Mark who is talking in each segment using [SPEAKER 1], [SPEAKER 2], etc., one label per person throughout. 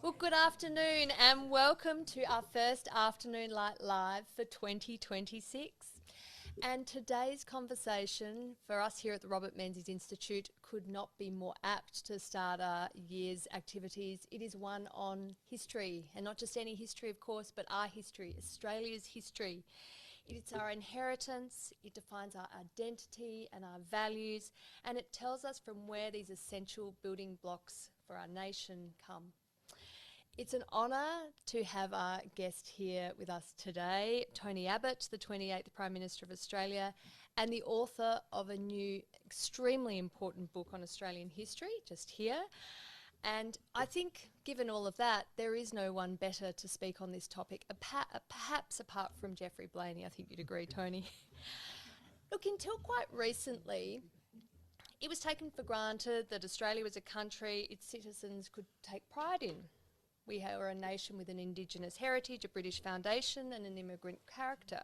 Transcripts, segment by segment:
[SPEAKER 1] Well, good afternoon and welcome to our first Afternoon Light Live for 2026. And today's conversation for us here at the Robert Menzies Institute could not be more apt to start our year's activities. It is one on history, and not just any history, of course, but our history, Australia's history. It's our inheritance, it defines our identity and our values, and it tells us from where these essential building blocks for our nation come. It's an honour to have our guest here with us today, Tony Abbott, the 28th Prime Minister of Australia, and the author of a new, extremely important book on Australian history, just here. And I think, given all of that, there is no one better to speak on this topic, perhaps apart from Geoffrey Blaney. I think you'd agree, Tony. Look, until quite recently, it was taken for granted that Australia was a country its citizens could take pride in. We are a nation with an Indigenous heritage, a British foundation and an immigrant character.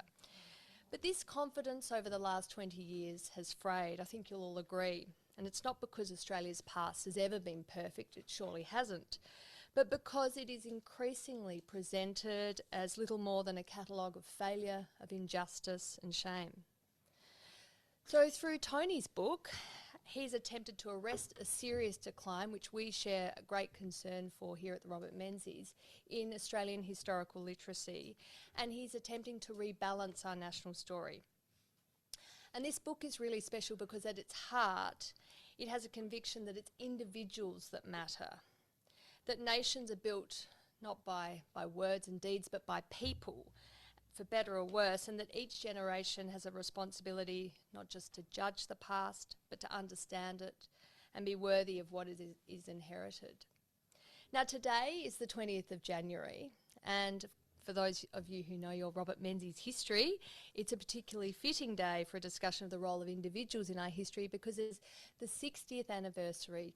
[SPEAKER 1] But this confidence over the last 20 years has frayed, I think you'll all agree. And it's not because Australia's past has ever been perfect, it surely hasn't, but because it is increasingly presented as little more than a catalogue of failure, of injustice and shame. So through Tony's book, he's attempted to arrest a serious decline, which we share a great concern for here at the Robert Menzies, in Australian historical literacy, and he's attempting to rebalance our national story. And this book is really special because at its heart, it has a conviction that it's individuals that matter, that nations are built not by words and deeds, but by people, for better or worse, and that each generation has a responsibility not just to judge the past, but to understand it and be worthy of what is inherited. Now, today is the 20th of January, and for those of you who know your Robert Menzies history, it's a particularly fitting day for a discussion of the role of individuals in our history because it's the 60th anniversary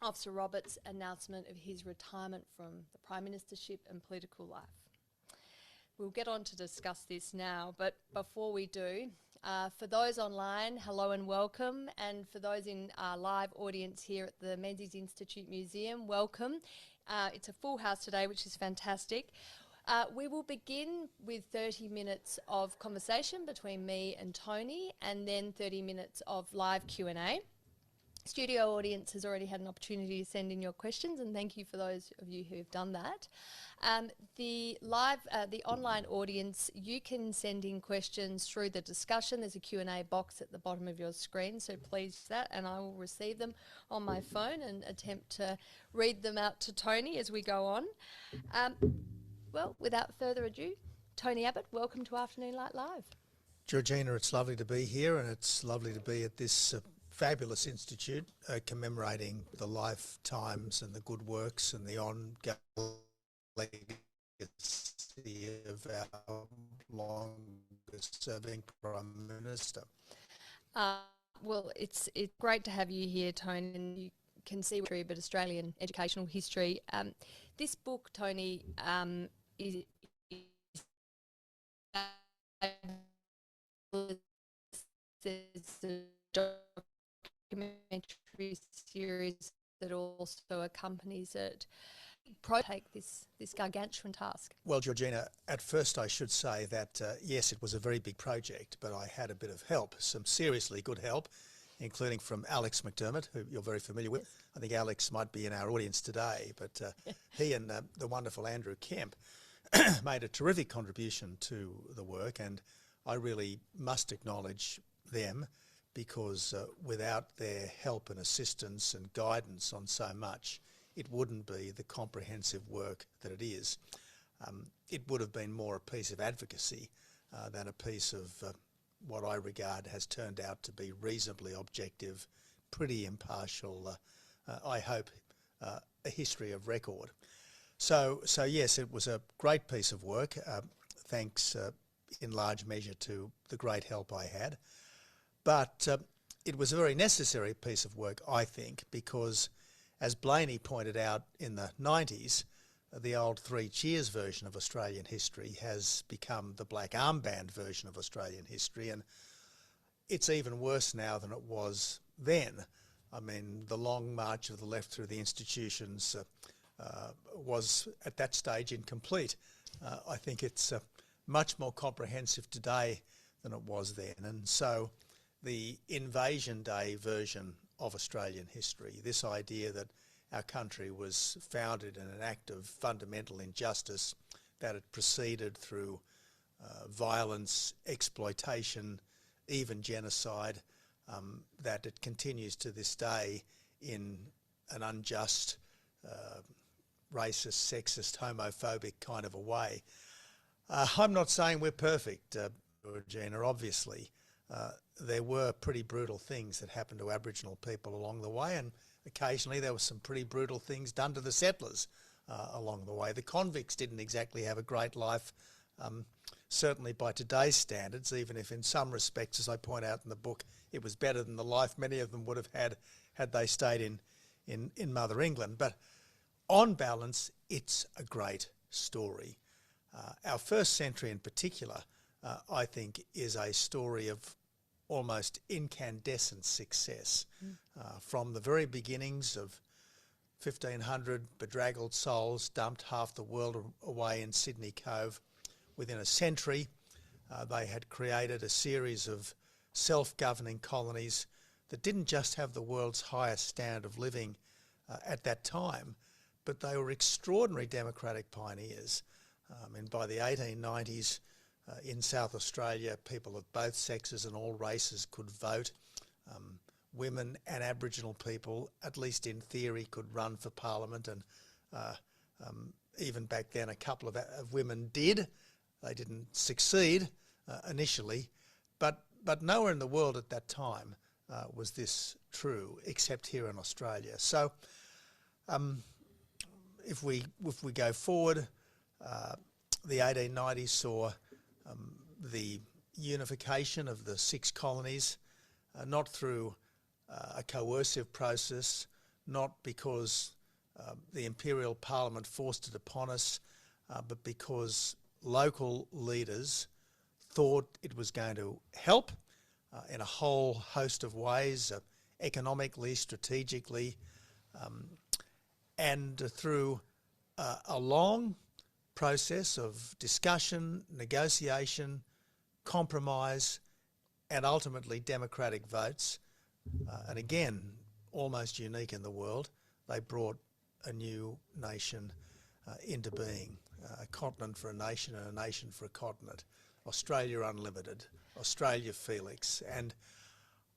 [SPEAKER 1] of Sir Robert's announcement of his retirement from the Prime Ministership and political life. We'll get on to discuss this now, but before we do, for those online, hello and welcome, and for those in our live audience here at the Menzies Institute Museum, welcome. It's a full house today, which is fantastic. We will begin with 30 minutes of conversation between me and Tony, and then 30 minutes of live Q&A. Studio audience has already had an opportunity to send in your questions, and thank you for those of you who have done that. The online audience, you can send in questions through the discussion. There's a Q&A box at the bottom of your screen, so please do that, and I will receive them on my phone and attempt to read them out to Tony as we go on. Well, without further ado, Tony Abbott, welcome to Afternoon Light Live.
[SPEAKER 2] Georgina, it's lovely to be here, and it's lovely to be at this fabulous institute commemorating the lifetimes and the good works and the ongoing legacy of our longest-serving Prime Minister.
[SPEAKER 1] Well, it's great to have you here, Tony, and you can see but Australian educational history. This book, Tony, is a documentary series that also accompanies it. Take this gargantuan task.
[SPEAKER 2] Well, Georgina, at first I should say that, yes, it was a very big project, but I had a bit of help, some seriously good help, including from Alex McDermott, who you're very familiar with. I think Alex might be in our audience today, but he and the wonderful Andrew Kemp made a terrific contribution to the work, and I really must acknowledge them because without their help and assistance and guidance on so much, it wouldn't be the comprehensive work that it is. It would have been more a piece of advocacy than a piece of what I regard has turned out to be reasonably objective, pretty impartial, I hope, a history of record. So yes, it was a great piece of work, thanks in large measure to the great help I had. But it was a very necessary piece of work, I think, because as Blaney pointed out in the 90s, the old Three Cheers version of Australian history has become the black armband version of Australian history, and it's even worse now than it was then. I mean, the long march of the left through the institutions, was at that stage incomplete. I think it's much more comprehensive today than it was then. And so the Invasion Day version of Australian history, this idea that our country was founded in an act of fundamental injustice, that it proceeded through violence, exploitation, even genocide, that it continues to this day in an unjust, racist, sexist, homophobic kind of a way. I'm not saying we're perfect, Georgina, obviously. There were pretty brutal things that happened to Aboriginal people along the way, and occasionally there were some pretty brutal things done to the settlers along the way. The convicts didn't exactly have a great life, certainly by today's standards, even if in some respects, as I point out in the book, it was better than the life many of them would have had they stayed in Mother England. But on balance, it's a great story. Our first century in particular, I think, is a story of almost incandescent success. From the very beginnings of 1500 bedraggled souls dumped half the world away in Sydney Cove, within a century they had created a series of self-governing colonies that didn't just have the world's highest standard of living at that time, but they were extraordinary democratic pioneers. And by the 1890s, in South Australia, people of both sexes and all races could vote. Women and Aboriginal people, at least in theory, could run for Parliament, and even back then a couple of women did. They didn't succeed initially, but nowhere in the world at that time was this true, except here in Australia. So if we go forward, the 1890s saw the unification of the 6 colonies, not through a coercive process, not because the Imperial Parliament forced it upon us, but because local leaders thought it was going to help in a whole host of ways, economically, strategically, and through a long process of discussion, negotiation, compromise, and ultimately democratic votes. And again, almost unique in the world, they brought a new nation into being, a continent for a nation and a nation for a continent. Australia Unlimited, Australia Felix. And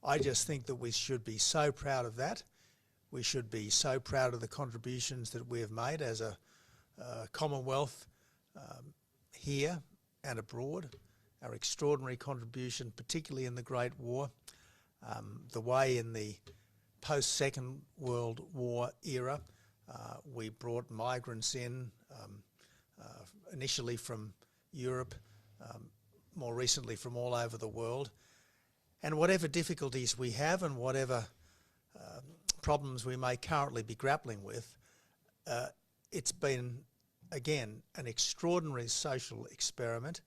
[SPEAKER 2] I just think that we should be so proud of that. We should be so proud of the contributions that we have made as a Commonwealth here and abroad, our extraordinary contribution, particularly in the Great War, the way in the post-Second World War era we brought migrants in, initially from Europe, more recently from all over the world. And whatever difficulties we have and whatever problems we may currently be grappling with, it's been, again, an extraordinary social experiment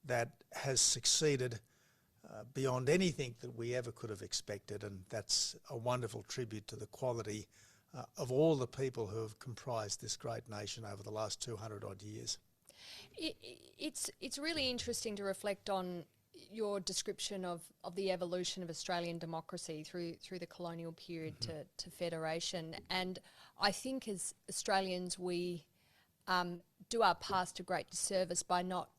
[SPEAKER 2] that has succeeded beyond anything that we ever could have expected, and that's a wonderful tribute to the quality of all the people who have comprised this great nation over the last 200 odd years.
[SPEAKER 1] It's really interesting to reflect on your description of the evolution of Australian democracy through the colonial period to federation. And I think as Australians we do our past a great disservice by not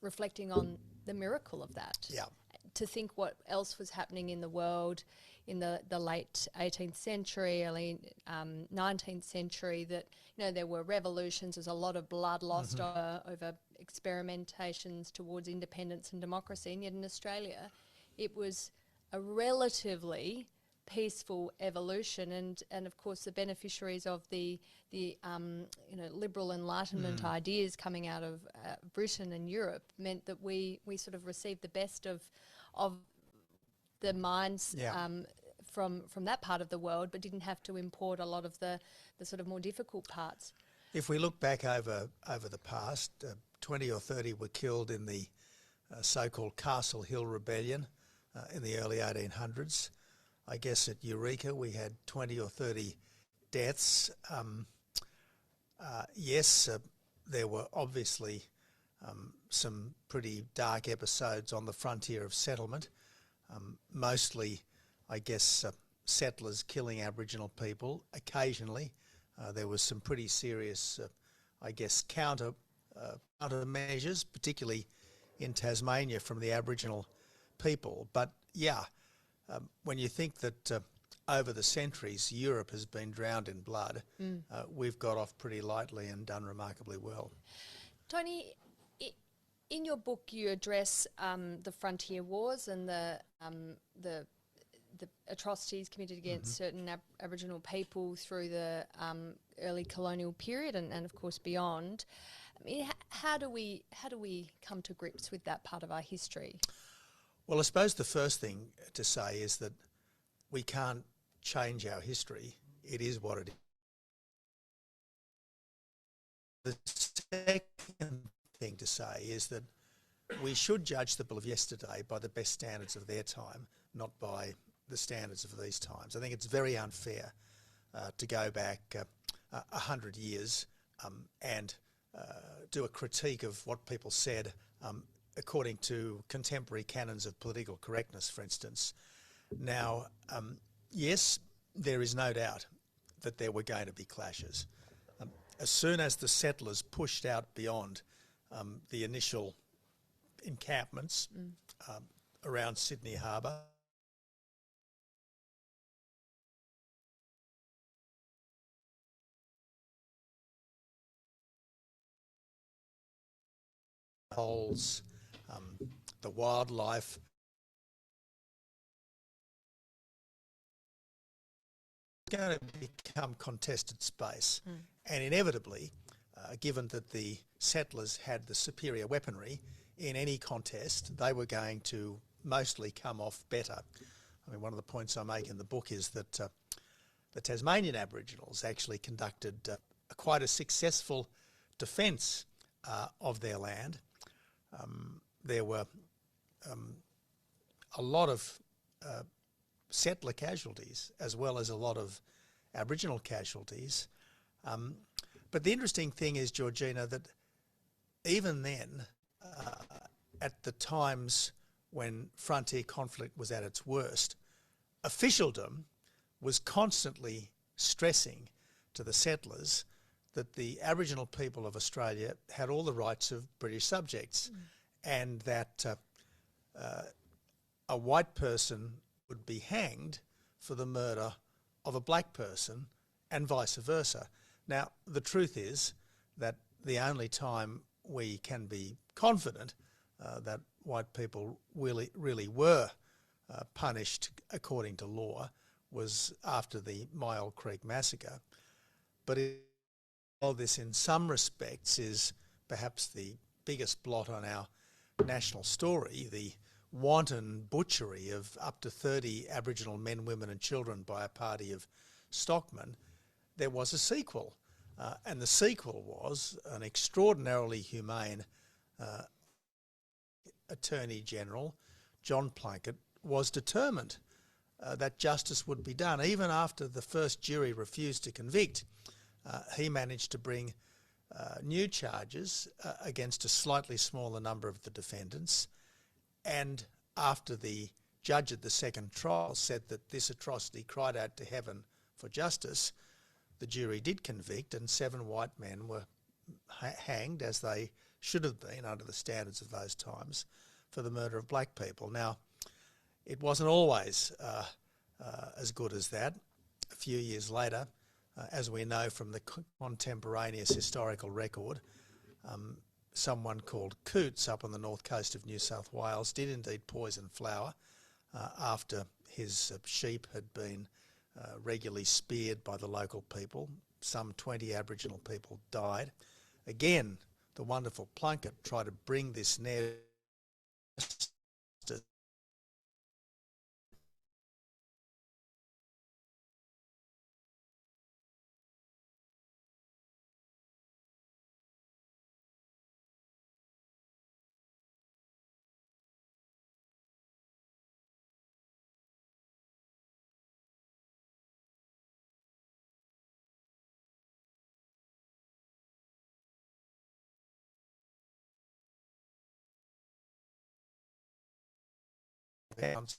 [SPEAKER 1] reflecting on the miracle of that.
[SPEAKER 2] Yeah.
[SPEAKER 1] To think what else was happening in the world in the late 18th century, early 19th century, that, you know, there were revolutions, there's a lot of blood lost over experimentations towards independence and democracy, and yet in Australia it was a relatively peaceful evolution, and of course the beneficiaries of the liberal Enlightenment ideas coming out of Britain and Europe meant that we sort of received the best of the minds from that part of the world, but didn't have to import a lot of the sort of more difficult parts.
[SPEAKER 2] If we look back over the past, 20 or 30 were killed in the so-called Castle Hill Rebellion in the early 1800s. I guess at Eureka we had 20 or 30 deaths. Yes, there were obviously some pretty dark episodes on the frontier of settlement, mostly, I guess, settlers killing Aboriginal people. Occasionally, there was some pretty serious, I guess, countermeasures, particularly in Tasmania from the Aboriginal people. But yeah, when you think that over the centuries Europe has been drowned in blood, we've got off pretty lightly and done remarkably well.
[SPEAKER 1] Tony, in your book you address the frontier wars and the atrocities committed against certain Aboriginal people through the early colonial period and of course beyond. I mean, how do we come to grips with that part of our history?
[SPEAKER 2] Well, I suppose the first thing to say is that we can't change our history. It is what it is. The second thing to say is that we should judge the people of yesterday by the best standards of their time, not by the standards of these times. I think it's very unfair to go back 100 years and do a critique of what people said according to contemporary canons of political correctness, for instance. Now, yes, there is no doubt that there were going to be clashes. As soon as the settlers pushed out beyond the initial encampments around Sydney Harbour, holes, the wildlife, going to become contested space. And inevitably, given that the settlers had the superior weaponry, in any contest, they were going to mostly come off better. I mean, one of the points I make in the book is that the Tasmanian Aboriginals actually conducted quite a successful defence of their land. There were a lot of settler casualties as well as a lot of Aboriginal casualties. But the interesting thing is, Georgina, that even then, at the times when frontier conflict was at its worst, officialdom was constantly stressing to the settlers that the Aboriginal people of Australia had all the rights of British subjects and that a white person would be hanged for the murder of a black person and vice versa. Now, the truth is that the only time we can be confident that white people really were punished according to law was after the Myall Creek massacre. But all this in some respects is perhaps the biggest blot on our national story, the wanton butchery of up to 30 Aboriginal men, women and children by a party of stockmen. There was a sequel, and the sequel was an extraordinarily humane Attorney General, John Plunkett, was determined that justice would be done. Even after the first jury refused to convict, he managed to bring new charges against a slightly smaller number of the defendants. And after the judge at the second trial said that this atrocity cried out to heaven for justice, the jury did convict and 7 white men were hanged, as they should have been under the standards of those times, for the murder of black people. Now, it wasn't always as good as that. A few years later, as we know from the contemporaneous historical record, someone called Coots up on the north coast of New South Wales did indeed poison flour after his sheep had been regularly speared by the local people. Some 20 Aboriginal people died. Again, the wonderful Plunkett tried to bring this narrative towns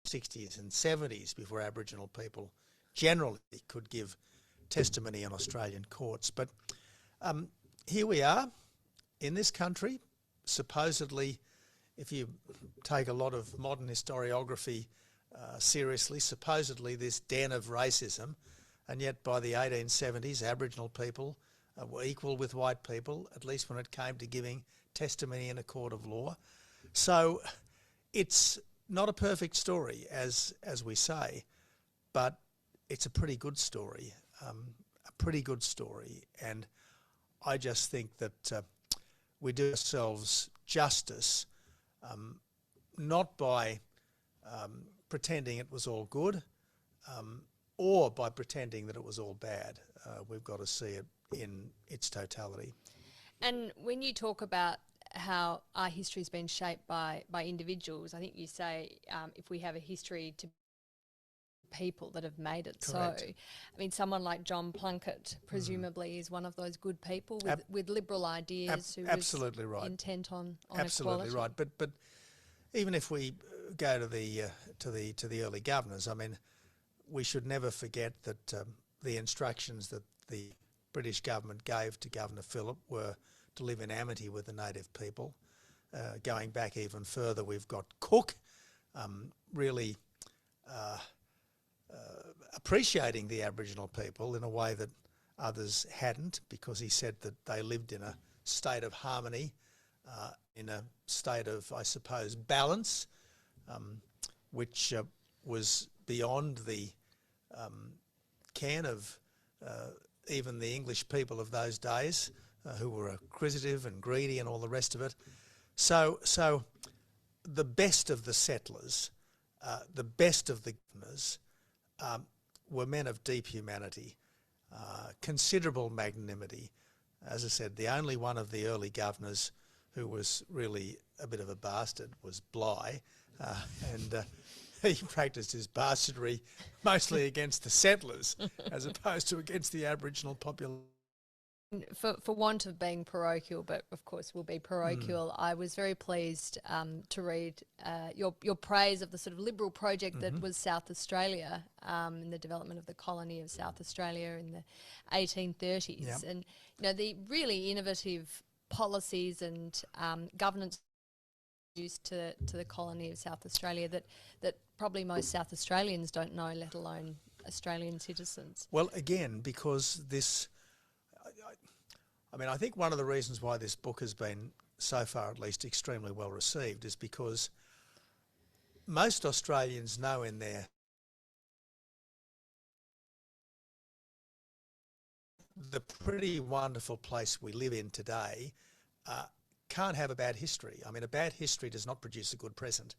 [SPEAKER 2] 60s and 70s before Aboriginal people generally could give testimony in Australian courts. But here we are in this country, supposedly, if you take a lot of modern historiography seriously, supposedly this den of racism, and yet by the 1870s Aboriginal people were equal with white people, at least when it came to giving testimony in a court of law. So it's not a perfect story, as we say, but it's a pretty good story, and I just think that we do ourselves justice, not by pretending it was all good, or by pretending that it was all bad. We've got to see it in its totality.
[SPEAKER 1] And when you talk about how our history has been shaped by individuals, I think you say if we have a history to people that have made it.
[SPEAKER 2] Correct.
[SPEAKER 1] So, I mean, someone like John Plunkett presumably is one of those good people with liberal ideas who
[SPEAKER 2] absolutely
[SPEAKER 1] was
[SPEAKER 2] right.
[SPEAKER 1] intent on
[SPEAKER 2] Absolutely
[SPEAKER 1] equality.
[SPEAKER 2] right. But even if we go to the early governors, I mean, we should never forget that the instructions that the British government gave to Governor Phillip were to live in amity with the native people. Going back even further, we've got Cook really appreciating the Aboriginal people in a way that others hadn't, because he said that they lived in a state of harmony, in a state of, I suppose, balance, which was beyond the ken of even the English people of those days, who were acquisitive and greedy and all the rest of it. So the best of the settlers, the best of the governors, were men of deep humanity, considerable magnanimity. As I said, the only one of the early governors who was really a bit of a bastard was Bligh, and he practised his bastardry mostly against the settlers as opposed to against the Aboriginal population.
[SPEAKER 1] For want of being parochial, but of course will be parochial, I was very pleased to read your praise of the sort of liberal project that was South Australia, in the development of the colony of South Australia in the 1830s.
[SPEAKER 2] Yep.
[SPEAKER 1] And the really innovative policies and governance used to the colony of South Australia that probably most South Australians don't know, let alone Australian citizens.
[SPEAKER 2] Well, again, because this... I mean, I think one of the reasons why this book has been, so far at least, extremely well received is because most Australians know in the pretty wonderful place we live in today can't have a bad history. I mean, a bad history does not produce a good present.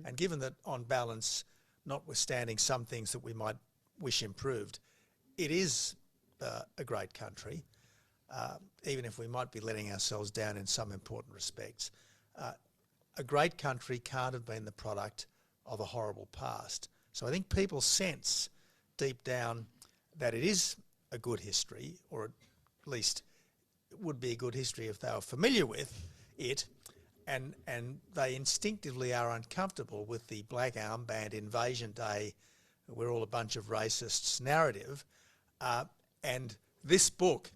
[SPEAKER 2] And given that, on balance, notwithstanding some things that we might wish improved, it is a great country. Even if we might be letting ourselves down in some important respects. A great country can't have been the product of a horrible past. So I think people sense deep down that it is a good history, or at least it would be a good history if they were familiar with it, and they instinctively are uncomfortable with the Black Armband Invasion Day, we're all a bunch of racists narrative, and this book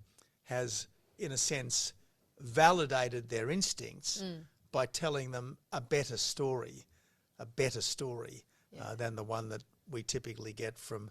[SPEAKER 2] has, in a sense, validated their instincts by telling them a better story than the one that we typically get from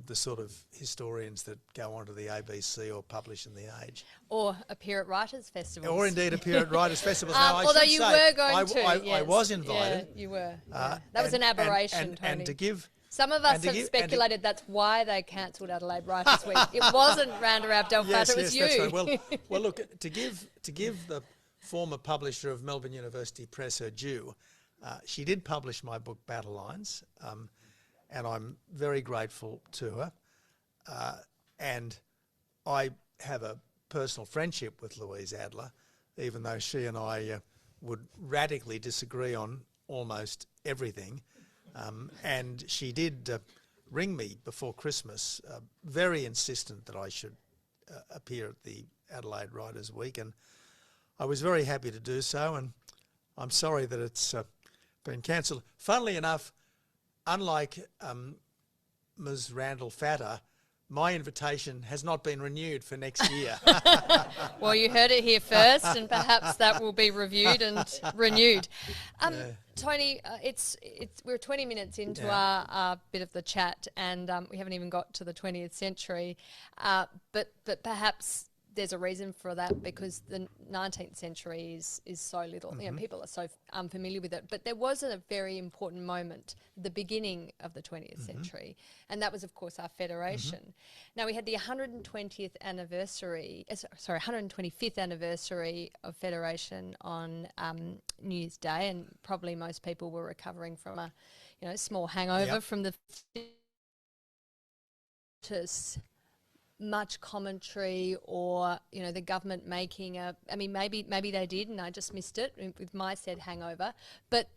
[SPEAKER 2] the sort of historians that go onto the ABC or publish in The Age.
[SPEAKER 1] Or appear at Writers' Festivals.
[SPEAKER 2] Or indeed appear at Writers' Festivals. Now,
[SPEAKER 1] although you were going
[SPEAKER 2] I was invited.
[SPEAKER 1] Yeah, you were. Yeah. That was an aberration, Tony.
[SPEAKER 2] And to give...
[SPEAKER 1] Some of us have speculated that's why they cancelled Adelaide Writers' Week. It wasn't Round Abdel Fattah, it was you.
[SPEAKER 2] That's right. Well, look, to give the former publisher of Melbourne University Press her due, she did publish my book Battle Lines, and I'm very grateful to her. And I have a personal friendship with Louise Adler, even though she and I would radically disagree on almost everything. And she did ring me before Christmas, very insistent that I should appear at the Adelaide Writers' Week, and I was very happy to do so, and I'm sorry that it's been cancelled. Funnily enough, unlike Ms. Randall Fatter, my invitation has not been renewed for next year.
[SPEAKER 1] Well, you heard it here first, and perhaps that will be reviewed and renewed. Tony, we're 20 minutes into our bit of the chat, and we haven't even got to the 20th century. But perhaps there's a reason for that, because the 19th century is so little. You know, people are so unfamiliar with it. But there was a very important moment, the beginning of the 20th century, and that was, of course, our federation. Now, we had the 125th anniversary of federation on New Year's Day, and probably most people were recovering from a small hangover from the much commentary, or the government making maybe they did and I just missed it with my said hangover, but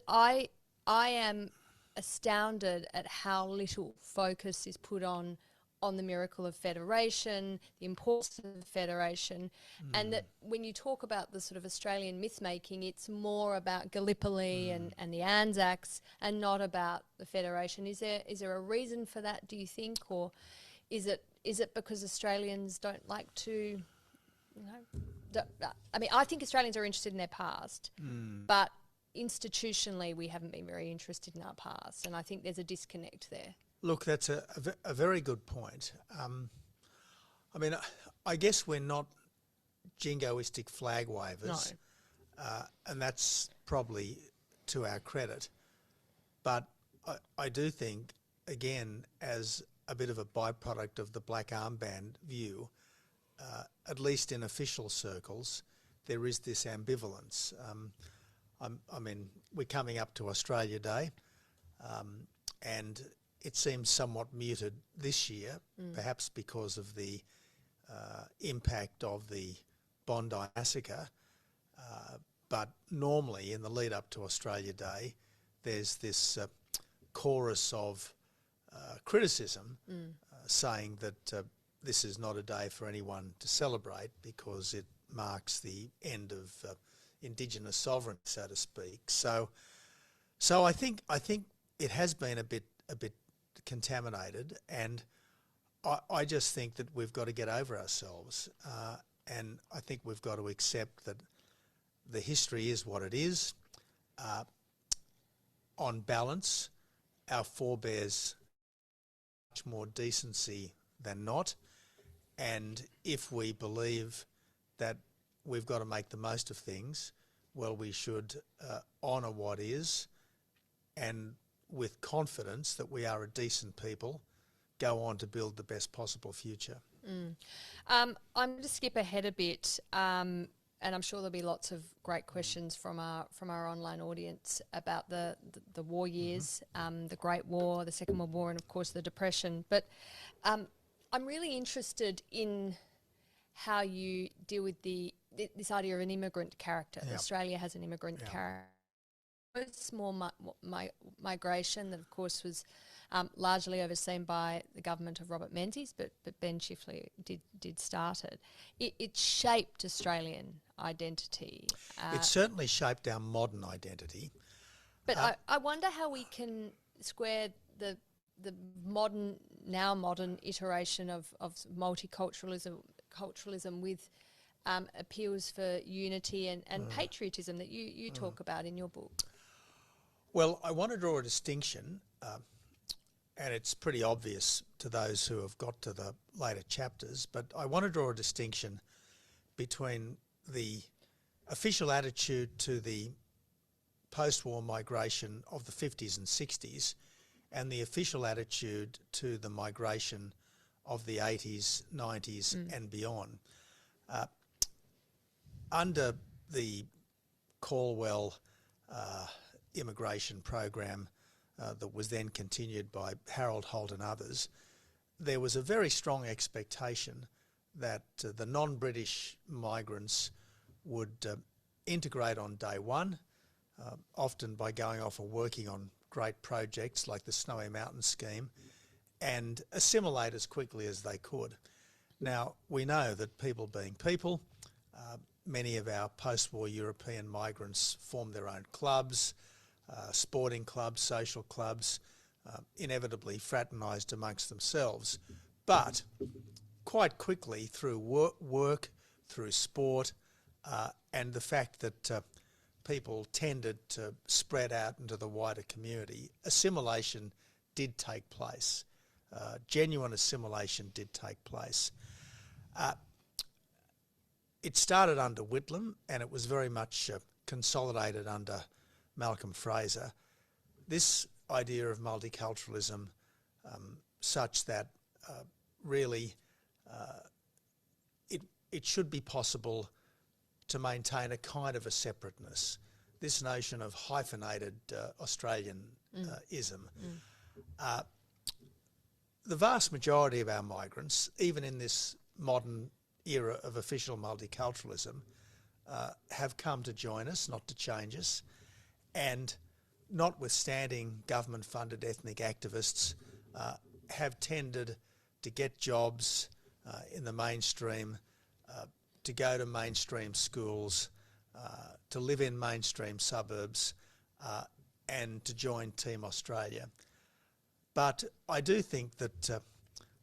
[SPEAKER 1] I am astounded at how little focus is put on the miracle of federation, the importance of federation, and that when you talk about the sort of Australian myth making, it's more about Gallipoli and the Anzacs, and not about the federation. Is there a reason for that, do you think, or is it because Australians don't like to, I think Australians are interested in their past, but institutionally we haven't been very interested in our past, and I think there's a disconnect there.
[SPEAKER 2] Look, that's a very good point. I guess we're not jingoistic flag wavers, and that's probably to our credit. But I do think, again, as a bit of a byproduct of the black armband view, at least in official circles, there is this ambivalence. We're coming up to Australia Day, and it seems somewhat muted this year, perhaps because of the impact of the Bondi massacre. But normally, in the lead up to Australia Day, there's this chorus of criticism saying that this is not a day for anyone to celebrate because it marks the end of Indigenous sovereignty, so to speak. So I think it has been a bit contaminated, and I just think that we've got to get over ourselves, and I think we've got to accept that the history is what it is. On balance, our forebears much more decency than not, and if we believe that we've got to make the most of things, well, we should honour what is, and with confidence that we are a decent people, go on to build the best possible future.
[SPEAKER 1] I'm going to skip ahead a bit, and I'm sure there'll be lots of great questions from our online audience about the war years, the Great War, the Second World War, and of course the Depression. But I'm really interested in how you deal with this idea of an immigrant character. Yep. Australia has an immigrant character. Small migration that, of course, was largely overseen by the government of Robert Menzies, but Ben Chifley did start it. It shaped Australian identity.
[SPEAKER 2] It certainly shaped our modern identity.
[SPEAKER 1] But I wonder how we can square the modern iteration of multiculturalism with appeals for unity and patriotism that you talk about in your book.
[SPEAKER 2] Well, I want to draw a distinction, and it's pretty obvious to those who have got to the later chapters, but I want to draw a distinction between the official attitude to the post-war migration of the 50s and 60s and the official attitude to the migration of the 80s, 90s and beyond. Under the Caldwell immigration program that was then continued by Harold Holt and others, there was a very strong expectation that the non-British migrants would integrate on day one, often by going off and working on great projects like the Snowy Mountain Scheme, and assimilate as quickly as they could. Now, we know that people being people, many of our post-war European migrants formed their own clubs, sporting clubs, social clubs, inevitably fraternised amongst themselves. But quite quickly, through work, through sport, and the fact that people tended to spread out into the wider community, assimilation did take place. Genuine assimilation did take place. It started under Whitlam, and it was very much consolidated under Malcolm Fraser. This idea of multiculturalism, such that really it should be possible to maintain a kind of a separateness. This notion of hyphenated Australianism. The vast majority of our migrants, even in this modern era of official multiculturalism, have come to join us, not to change us, and notwithstanding government-funded ethnic activists, have tended to get jobs in the mainstream, to go to mainstream schools, to live in mainstream suburbs, and to join Team Australia. But I do think that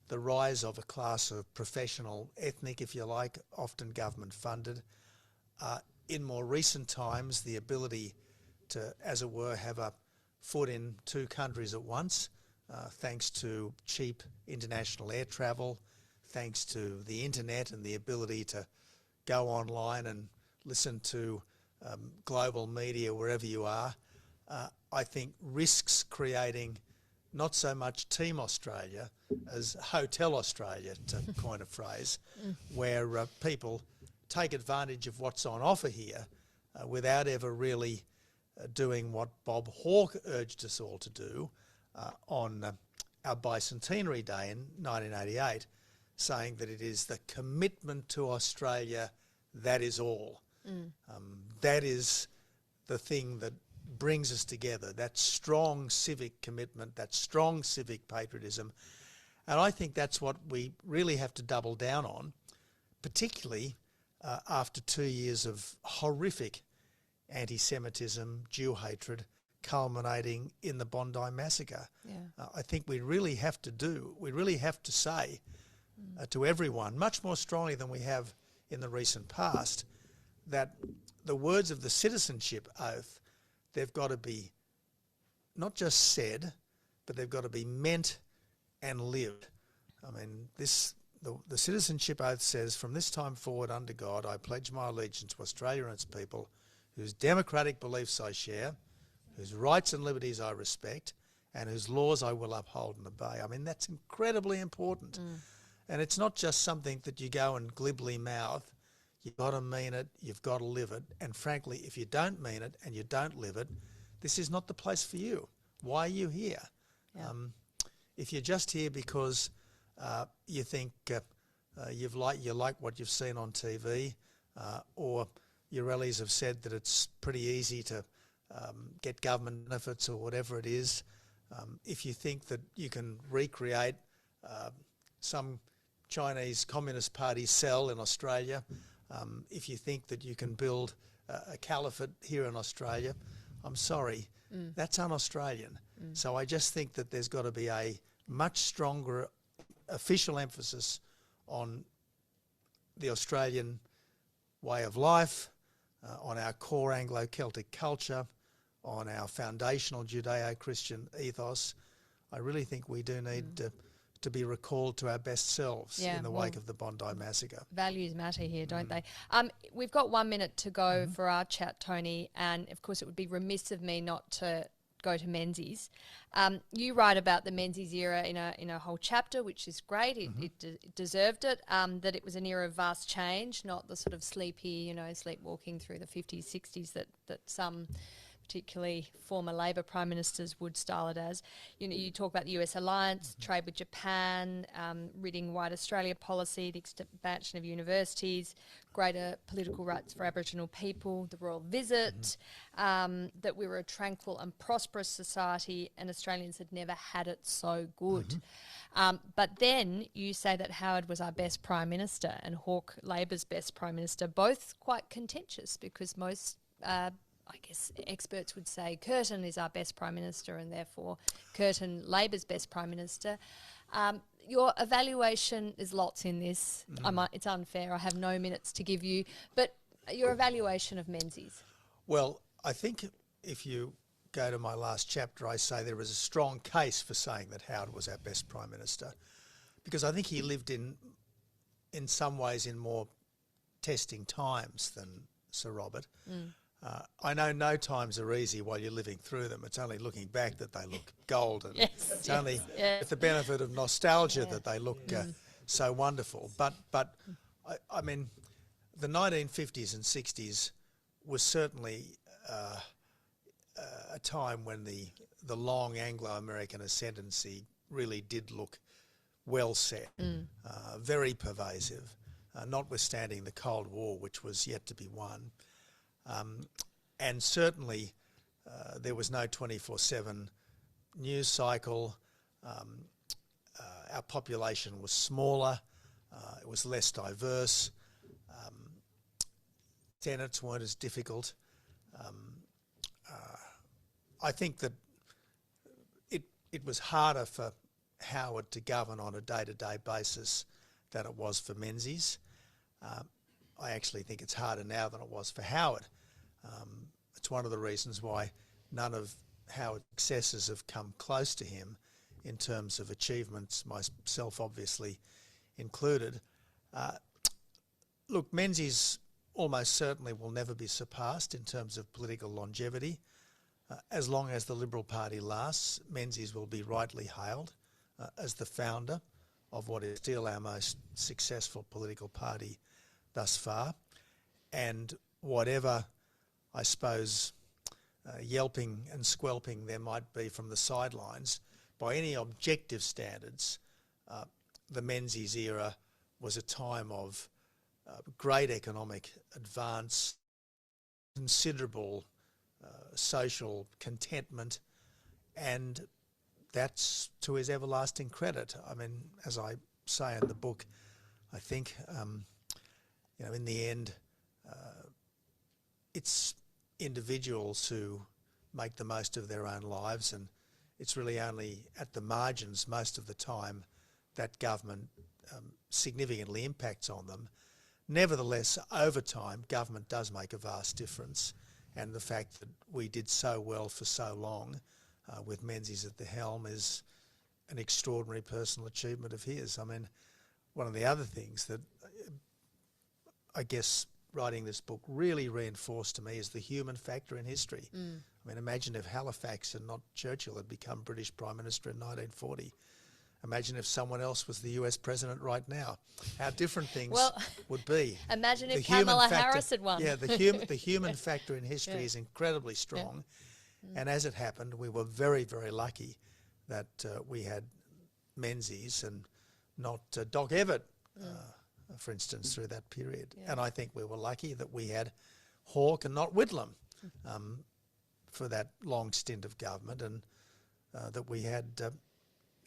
[SPEAKER 2] the rise of a class of professional ethnic, if you like, often government funded, in more recent times, the ability to, as it were, have a foot in two countries at once, thanks to cheap international air travel, thanks to the internet and the ability to go online and listen to global media wherever you are, I think risks creating not so much Team Australia as Hotel Australia, to coin a phrase, where people take advantage of what's on offer here without ever really doing what Bob Hawke urged us all to do on our bicentenary day in 1988, saying that it is the commitment to Australia that is all. That is the thing that brings us together, that strong civic commitment, that strong civic patriotism. And I think that's what we really have to double down on, particularly after 2 years of horrific anti-Semitism, Jew hatred, culminating in the Bondi massacre. I think we really have to say to everyone, much more strongly than we have in the recent past, that the words of the citizenship oath, they've got to be not just said, but they've got to be meant and lived. I mean, the citizenship oath says, from this time forward under God, I pledge my allegiance to Australia and its people, whose democratic beliefs I share, whose rights and liberties I respect, and whose laws I will uphold and obey. I mean, that's incredibly important. And it's not just something that you go and glibly mouth. You've got to mean it, you've got to live it. And frankly, if you don't mean it and you don't live it, this is not the place for you. Why are you here? If you're just here because you think you like what you've seen on TV, or your rallies have said that it's pretty easy to get government benefits or whatever it is, if you think that you can recreate some Chinese Communist Party cell in Australia, if you think that you can build a caliphate here in Australia, I'm sorry, that's un-Australian. So I just think that there's got to be a much stronger official emphasis on the Australian way of life, on our core Anglo-Celtic culture, on our foundational Judeo-Christian ethos. I really think we do need to be recalled to our best selves in the wake of the Bondi massacre. Values
[SPEAKER 1] matter here, don't they? We've got 1 minute to go for our chat, Tony, and of course it would be remiss of me not to go to Menzies. You write about the Menzies era in a whole chapter, which is great. It deserved it. That it was an era of vast change, not the sort of sleepwalking through the 50s, 60s that some particularly former Labor Prime Ministers would style it as. You know, you talk about the US alliance, trade with Japan, ridding white Australia policy, the expansion of universities, greater political rights for Aboriginal people, the royal visit, that we were a tranquil and prosperous society and Australians had never had it so good. But then you say that Howard was our best Prime Minister and Hawke Labor's best Prime Minister, both quite contentious because most, I guess, experts would say Curtin is our best Prime Minister and therefore Curtin Labor's best Prime Minister. Your evaluation, there's lots in this. It's unfair. I have no minutes to give you. But your evaluation of Menzies.
[SPEAKER 2] Well, I think if you go to my last chapter, I say there is a strong case for saying that Howard was our best Prime Minister, because I think he lived in some ways in more testing times than Sir Robert. I know no times are easy while you're living through them. It's only looking back that they look golden. It's only with the benefit of nostalgia that they look so wonderful. But I mean, the 1950s and 60s was certainly a time when the long Anglo-American ascendancy really did look well set, very pervasive, notwithstanding the Cold War, which was yet to be won. And certainly there was no 24/7 news cycle. Our population was smaller. It was less diverse. Senates weren't as difficult. I think that it was harder for Howard to govern on a day-to-day basis than it was for Menzies. I actually think it's harder now than it was for Howard. It's one of the reasons why none of Howard's successors have come close to him in terms of achievements, myself obviously included. Look, Menzies almost certainly will never be surpassed in terms of political longevity. As long as the Liberal Party lasts, Menzies will be rightly hailed as the founder of what is still our most successful political party thus far. And whatever, I suppose, yelping and squelping there might be from the sidelines, by any objective standards, the Menzies era was a time of great economic advance, considerable social contentment, and that's to his everlasting credit. I mean, as I say in the book, I think, in the end, it's individuals who make the most of their own lives, and it's really only at the margins most of the time that government significantly impacts on them. Nevertheless, over time, government does make a vast difference, and the fact that we did so well for so long with Menzies at the helm is an extraordinary personal achievement of his. I mean, one of the other things that I guess writing this book really reinforced to me is the human factor in history. I mean, imagine if Halifax and not Churchill had become British Prime Minister in 1940. Imagine if someone else was the US President right now. How different things would be.
[SPEAKER 1] Imagine if Kamala Harris had won.
[SPEAKER 2] Yeah, the human factor in history is incredibly strong. And as it happened, we were very, very lucky that we had Menzies and not Doc Evatt, for instance, through that period. And I think we were lucky that we had Hawke and not Whitlam for that long stint of government, and that we had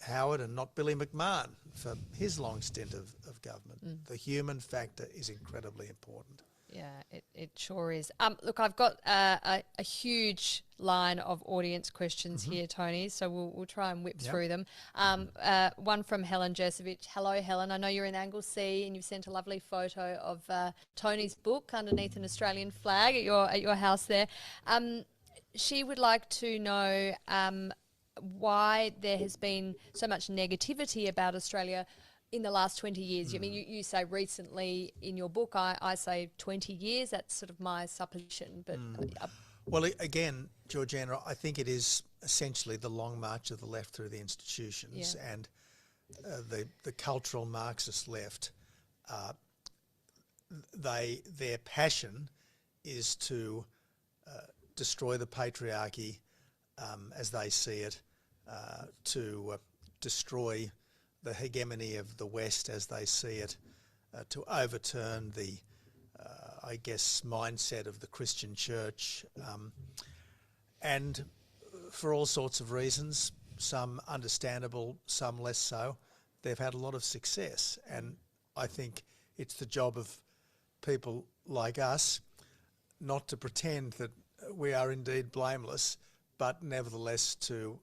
[SPEAKER 2] Howard and not Billy McMahon for his long stint of government. The human factor is incredibly important.
[SPEAKER 1] Yeah, it sure is. Look, I've got a huge line of audience questions here, Tony, so we'll try and whip through them. One from Helen Jersevich. Hello, Helen. I know you're in Anglesea and you've sent a lovely photo of Tony's book underneath an Australian flag at your house there. She would like to know why there has been so much negativity about Australia in the last 20 years. I mean, you say recently in your book, I say 20 years. That's sort of my supposition. But
[SPEAKER 2] Well, again, Georgina, I think it is essentially the long march of the left through the institutions and the cultural Marxist left. Their passion is to destroy the patriarchy as they see it, to destroy the hegemony of the West as they see it, to overturn the, I guess, mindset of the Christian church, and for all sorts of reasons, some understandable, some less so, they've had a lot of success. And I think it's the job of people like us not to pretend that we are indeed blameless, but nevertheless to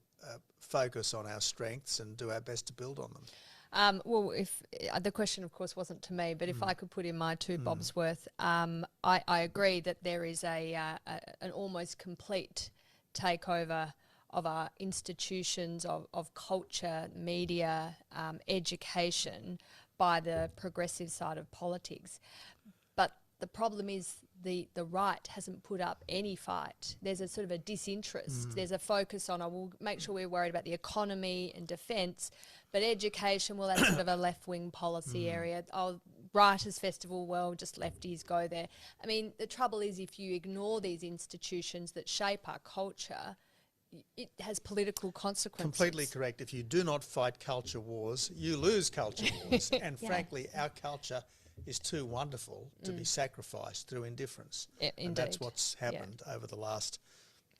[SPEAKER 2] focus on our strengths and do our best to build on them.
[SPEAKER 1] Well, if the question, of course, wasn't to me, but if I could put in my two bobs worth, I agree that there is an almost complete takeover of our institutions, of culture, media, education by the progressive side of politics. But the problem is the right hasn't put up any fight. There's a sort of a disinterest. There's a focus on, we'll make sure we're worried about the economy and defence, but education, well, that's sort of a left-wing policy area. Writers' Festival, well, just lefties go there. I mean, the trouble is if you ignore these institutions that shape our culture, it has political consequences.
[SPEAKER 2] Completely correct. If you do not fight culture wars, you lose culture wars. And frankly, our culture is too wonderful to be sacrificed through indifference. And that's what's happened over the last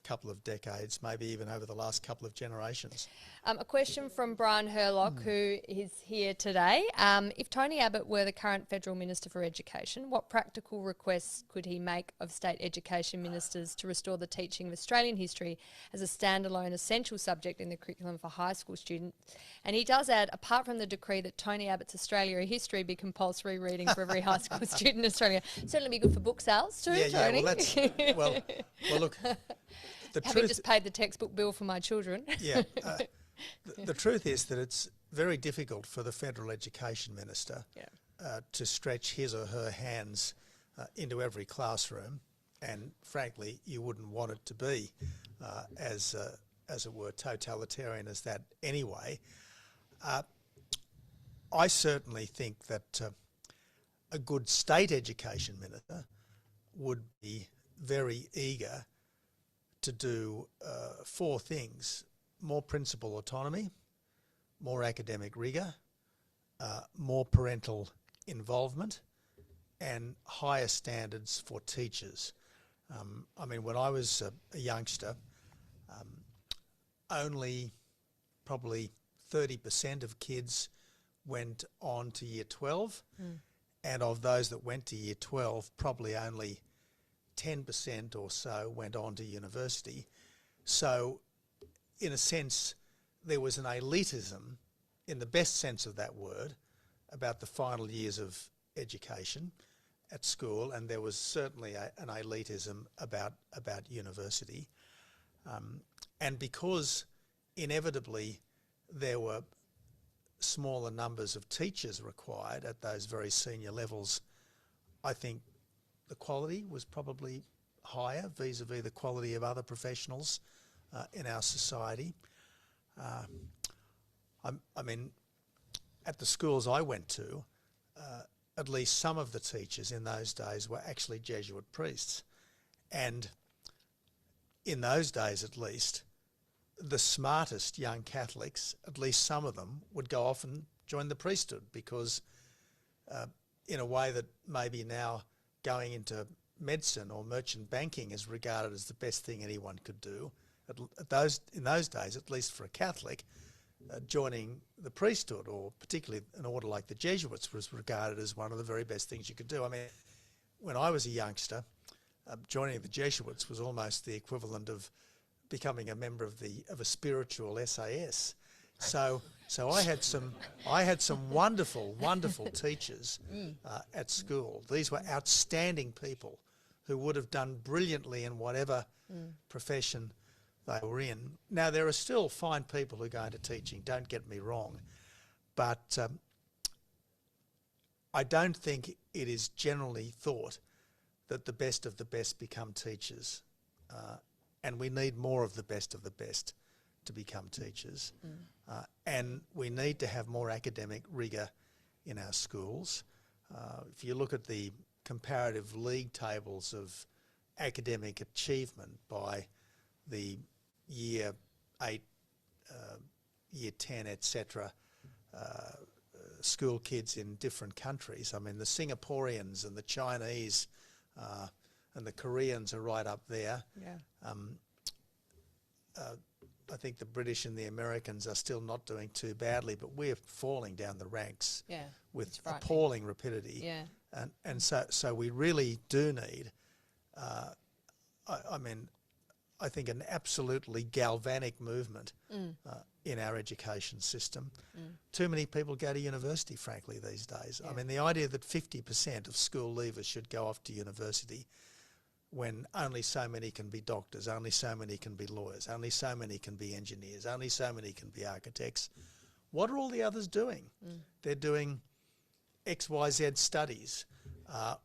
[SPEAKER 2] couple of decades, maybe even over the last couple of generations.
[SPEAKER 1] A question from Brian Herlock, who is here today. If Tony Abbott were the current Federal Minister for Education, what practical requests could he make of state education ministers to restore the teaching of Australian history as a standalone essential subject in the curriculum for high school students? And he does add, apart from the decree that Tony Abbott's Australia history be compulsory reading for every high school student in Australia, certainly be good for book sales too, Tony.
[SPEAKER 2] Well, look,
[SPEAKER 1] Having just paid the textbook bill for my children.
[SPEAKER 2] The truth is that it's very difficult for the Federal Education Minister to stretch his or her hands into every classroom, and frankly, you wouldn't want it to be as it were totalitarian as that anyway. I certainly think that a good state education minister would be very eager to do four things: more principal autonomy, more academic rigour, more parental involvement, and higher standards for teachers. I mean, when I was a youngster, only probably 30% of kids went on to year 12, and of those that went to year 12, probably only 10% or so went on to university. So, in a sense, there was an elitism, in the best sense of that word, about the final years of education at school, and there was certainly an elitism about university. And because inevitably there were smaller numbers of teachers required at those very senior levels, I think the quality was probably higher vis-a-vis the quality of other professionals in our society. I mean, at the schools I went to, at least some of the teachers in those days were actually Jesuit priests. And in those days at least, the smartest young Catholics, at least some of them, would go off and join the priesthood because in a way that maybe now going into medicine or merchant banking is regarded as the best thing anyone could do. In those days, at least for a Catholic, joining the priesthood, or particularly an order like the Jesuits, was regarded as one of the very best things you could do. I mean, when I was a youngster, joining the Jesuits was almost the equivalent of becoming a member of a spiritual SAS. So I had some wonderful teachers at school. These were outstanding people who would have done brilliantly in whatever profession they were in. Now, there are still fine people who go into teaching, don't get me wrong, but I don't think it is generally thought that the best of the best become teachers, and we need more of the best to become teachers. And we need to have more academic rigour in our schools. If you look at the comparative league tables of academic achievement by the year 8, year 10, etc., school kids in different countries. I mean, the Singaporeans and the Chinese and the Koreans are right up there.
[SPEAKER 1] Yeah.
[SPEAKER 2] I think the British and the Americans are still not doing too badly, but we're falling down the ranks with appalling rapidity.
[SPEAKER 1] Yeah.
[SPEAKER 2] And so we really do need, I think, an absolutely galvanic movement in our education system. Too many people go to university, frankly, these days.
[SPEAKER 1] Yeah.
[SPEAKER 2] I mean, the idea that 50% of school leavers should go off to university when only so many can be doctors, only so many can be lawyers, only so many can be engineers, only so many can be architects. What are all the others doing? They're doing XYZ studies,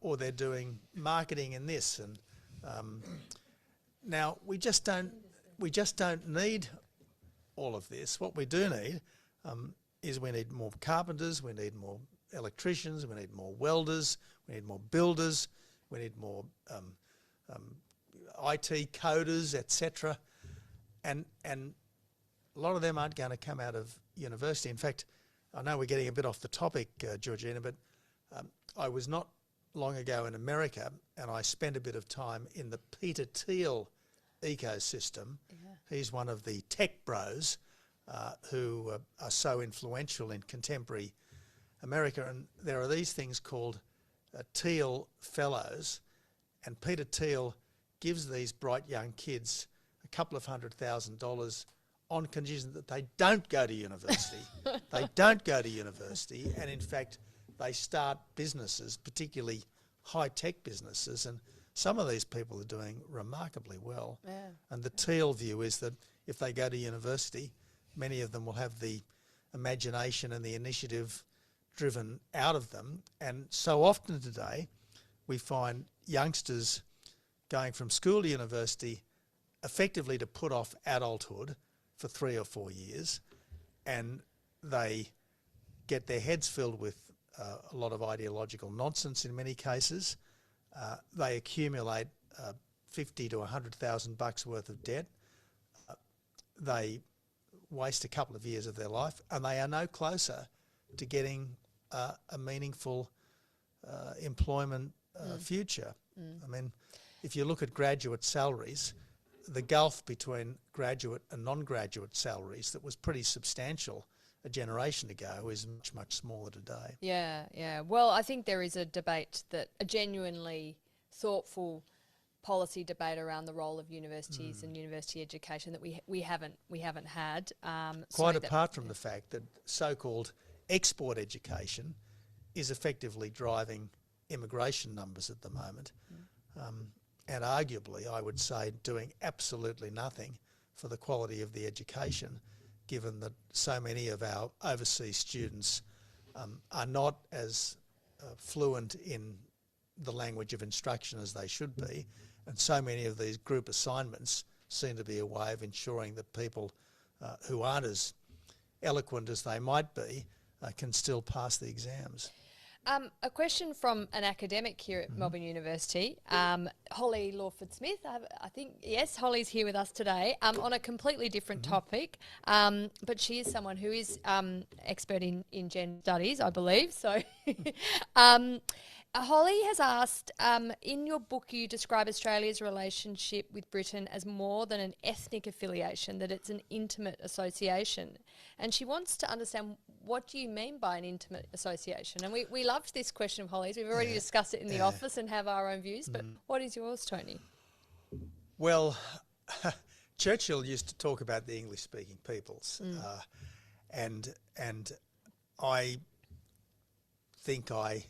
[SPEAKER 2] or they're doing marketing in this. And now we just don't need all of this. What we do need is we need more carpenters, we need more electricians, we need more welders, we need more builders, we need more IT coders, etc. And a lot of them aren't going to come out of university. In fact, I know we're getting a bit off the topic, Georgina, but I was not long ago in America, and I spent a bit of time in the Peter Thiel ecosystem.
[SPEAKER 1] Yeah.
[SPEAKER 2] He's one of the tech bros who are so influential in contemporary America, and there are these things called Thiel Fellows, and Peter Thiel gives these bright young kids a couple of $100,000 on condition that they don't go to university. They don't go to university, and in fact they start businesses, particularly high-tech businesses, and some of these people are doing remarkably well.
[SPEAKER 1] Yeah.
[SPEAKER 2] And the Thiel view is that if they go to university, many of them will have the imagination and the initiative driven out of them. And so often today we find youngsters going from school to university effectively to put off adulthood for 3 or 4 years, and they get their heads filled with a lot of ideological nonsense in many cases. They accumulate $50,000 to $100,000 worth of debt. They waste a couple of years of their life, and they are no closer to getting a meaningful employment future. I mean, if you look at graduate salaries, the gulf between graduate and non-graduate salaries that was pretty substantial a generation ago is much, much smaller today.
[SPEAKER 1] Yeah. Well, I think there is a debate, that a genuinely thoughtful policy debate around the role of universities and university education that we haven't had.
[SPEAKER 2] Quite apart from the fact that so-called export education is effectively driving immigration numbers at the moment, and arguably, I would say, doing absolutely nothing for the quality of the education, given that so many of our overseas students are not as fluent in the language of instruction as they should be, and so many of these group assignments seem to be a way of ensuring that people who aren't as eloquent as they might be can still pass the exams.
[SPEAKER 1] A question from an academic here at Melbourne University, Holly Lawford-Smith. I think, yes, Holly's here with us today on a completely different topic, but she is someone who is expert in gender studies, I believe. So Holly has asked, in your book you describe Australia's relationship with Britain as more than an ethnic affiliation, that it's an intimate association. And she wants to understand, what do you mean by an intimate association? And we loved this question of Holly's. We've already discussed it in the office and have our own views, but what is yours, Tony?
[SPEAKER 2] Well, Churchill used to talk about the English-speaking peoples, and I think I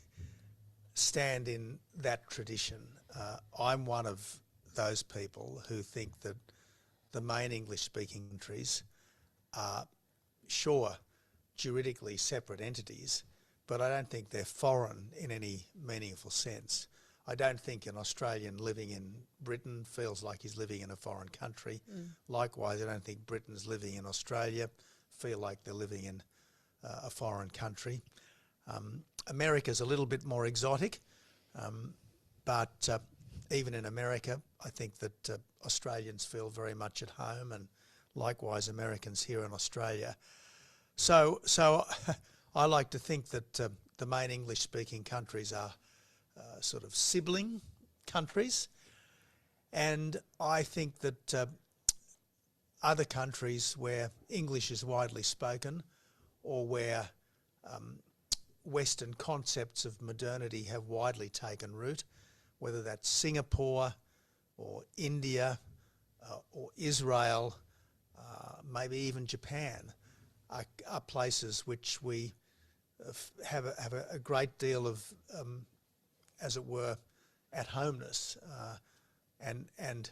[SPEAKER 2] stand in that tradition. I'm one of those people who think that the main English-speaking countries are, sure, juridically separate entities, but I don't think they're foreign in any meaningful sense. I don't think an Australian living in Britain feels like he's living in a foreign country. Likewise, I don't think Britons living in Australia feel like they're living in a foreign country. America's a little bit more exotic, but even in America, I think that Australians feel very much at home, and likewise Americans here in Australia. So I like to think that the main English-speaking countries are sort of sibling countries, and I think that other countries where English is widely spoken, or where Western concepts of modernity have widely taken root, whether that's Singapore or India or Israel, maybe even Japan, are places which we have a great deal of, as it were, at homeness, and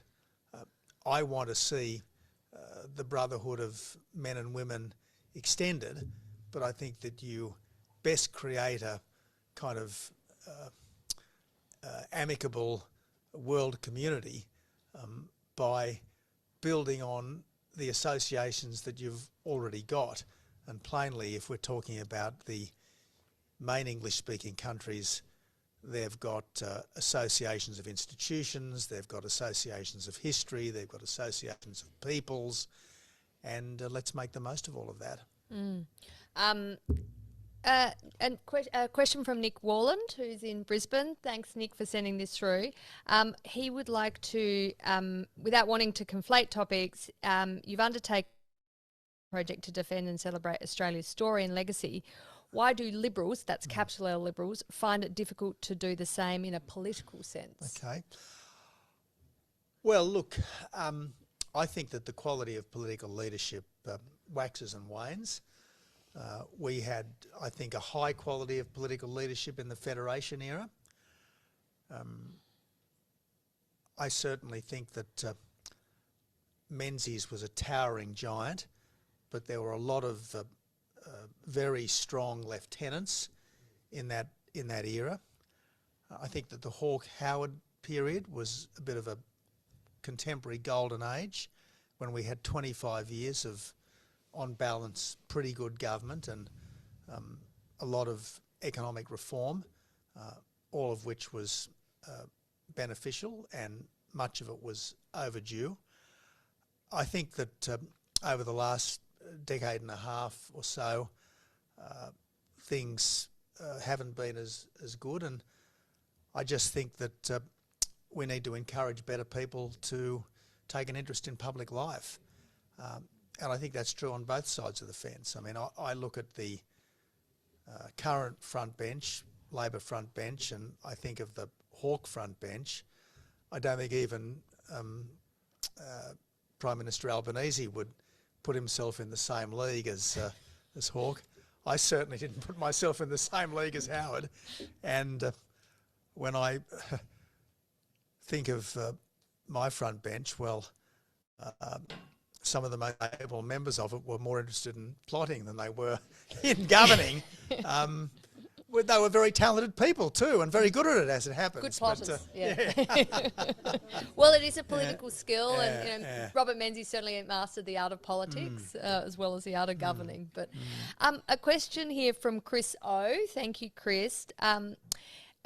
[SPEAKER 2] I want to see the brotherhood of men and women extended, but I think that you best create a kind of amicable world community by building on the associations that you've already got. And plainly, if we're talking about the main English-speaking countries, they've got associations of institutions, they've got associations of history, they've got associations of peoples, and let's make the most of all of that.
[SPEAKER 1] And a question from Nick Warland, who's in Brisbane. Thanks, Nick, for sending this through. He would like to, without wanting to conflate topics, you've undertaken a project to defend and celebrate Australia's story and legacy. Why do Liberals, that's capital L Liberals, find it difficult to do the same in a political sense?
[SPEAKER 2] Okay. Well, look, I think that the quality of political leadership waxes and wanes. We had, I think, a high quality of political leadership in the Federation era. I certainly think that Menzies was a towering giant, but there were a lot of very strong lieutenants in that era. I think that the Hawke-Howard period was a bit of a contemporary golden age, when we had 25 years of, on balance, pretty good government and a lot of economic reform, all of which was beneficial, and much of it was overdue. I think that over the last decade and a half or so, things haven't been as good, and I just think that we need to encourage better people to take an interest in public life. And I think that's true on both sides of the fence. I mean, I look at the current front bench, Labor front bench, and I think of the Hawke front bench. I don't think even Prime Minister Albanese would put himself in the same league as Hawke. I certainly didn't put myself in the same league as Howard. And when I think of my front bench, well, some of the most able members of it were more interested in plotting than they were in governing. They were very talented people too, and very good at it, as it happens.
[SPEAKER 1] Good plotters,
[SPEAKER 2] yeah.
[SPEAKER 1] Well, it is a political skill, and Robert Menzies certainly mastered the art of politics as well as the art of governing. But a question here from Chris O. Thank you, Chris.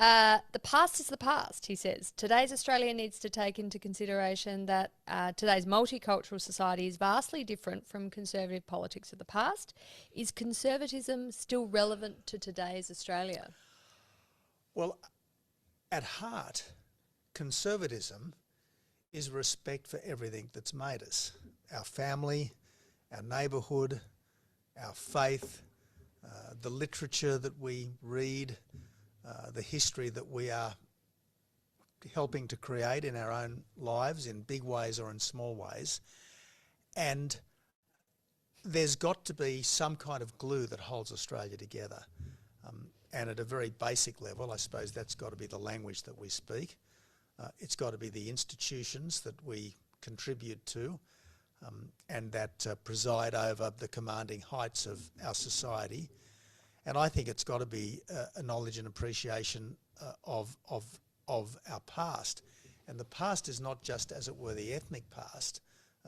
[SPEAKER 1] The past is the past, he says. Today's Australia needs to take into consideration that today's multicultural society is vastly different from conservative politics of the past. Is conservatism still relevant to today's Australia?
[SPEAKER 2] Well, at heart, conservatism is respect for everything that's made us. Our family, our neighbourhood, our faith, the literature that we read, the history that we are helping to create in our own lives in big ways or in small ways. And there's got to be some kind of glue that holds Australia together. And at a very basic level, I suppose that's got to be the language that we speak. It's got to be the institutions that we contribute to and that preside over the commanding heights of our society. And I think it's got to be a knowledge and appreciation of our past. And the past is not just, as it were, the ethnic past,